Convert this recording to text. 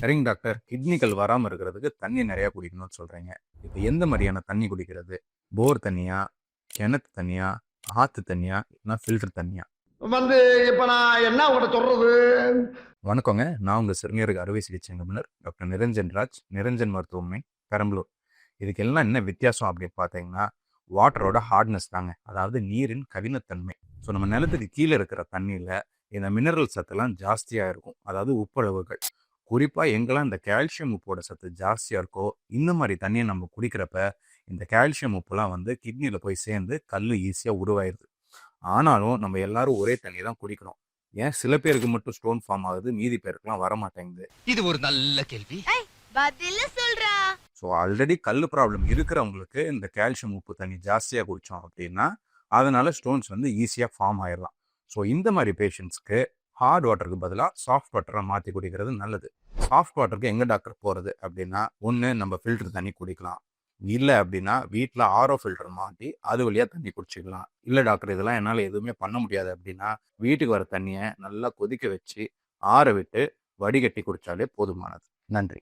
சரிங்க டாக்டர். கிட்னிகள் வராம இருக்கிறதுக்கு தண்ணி நெறையா குடிக்கணும்னு சொல்றீங்க. இப்ப எந்த மாரியான தண்ணி குடிக்கிறது? போர் தண்ணியா? கிணத்து தண்ணியா? ஆத்து தண்ணியா? இல்லன்னா ஃபில்டர் தண்ணியா? வந்து இப்ப நான் என்ன உங்கள்ட்ட சொல்றது? வணக்கங்க. நான் உங்க சிறுநீரக அறுவை சிகிச்சை நிபுணர் டாக்டர் நிரஞ்சன் ராஜ், நிரஞ்சன் மருத்துவமனை, பெரம்பலூர். இதுக்கெல்லாம் என்ன வித்தியாசம் அப்படின்னு பார்த்தீங்கன்னா, வாட்டரோட ஹார்ட்னஸ் தாங்க. அதாவது நீரின் கடினத்தன்மை. ஸோ நம்ம நிலத்துக்கு கீழ இருக்கிற தண்ணீல இந்த மினரல் சத்துலாம் ஜாஸ்தியா இருக்கும். அதாவது உப்பளவுகள். குறிப்பா எங்கெல்லாம் இந்த கால்சியம் உப்போட சத்து ஜாஸ்தியா இருக்கோ, இந்த மாரி தண்ணிய நம்ம குடிக்கிறப்ப, இந்த கால்சியம் உப்புலாம் வந்து கிட்னில போய் சேர்ந்து கல்லு ஈஸியா உருவாயிருது. ஆனாலும் நம்ம எல்லாரும் ஒரே தண்ணி தான் குடிக்கணும். ஏன் சில பேருக்கு மட்டும் ஸ்டோன் ஃபார்ம் ஆகுது, மீதி பேருக்குலாம் வரமாட்டேங்குது. இது ஒரு நல்ல கேள்வி. பதில சொல்றா. ஸோ ஆல்ரெடி கல்லு ப்ராப்ளம் இருக்கிறவங்களுக்கு இந்த கால்சியம் உப்பு தண்ணி ஜாஸ்தியா குடிச்சோம் அப்படின்னா, அதனால ஸ்டோன்ஸ் வந்து ஈஸியா ஃபார்ம் ஆயிரலாம். ஸோ இந்த மாரி பேஷண்ட்ஸ்க்கு ஹார்ட் வாட்டருக்கு பதிலா சாஃப்ட் வாட்டரா மாத்தி குடிக்கிறது நல்லது. சாஃப்ட் வாட்டருக்கு எங்க டாக்டர் போறது அப்படின்னா, ஒண்ணு நம்ம ஃபில்டர் தண்ணி குடிக்கலாம். இல்ல அப்படின்னா வீட்ல ஆரோ ஃபில்டர் மாட்டி அது வழியா தண்ணி குடிச்சுக்கலாம். இல்ல டாக்டர் இதெல்லாம் என்னால எதுவுமே பண்ண முடியாது அப்படின்னா, வீட்டுக்கு வர தண்ணிய நல்லா கொதிக்க வச்சு, ஆற விட்டு, வடிகட்டி குடிச்சாலே போதுமானது. நன்றி.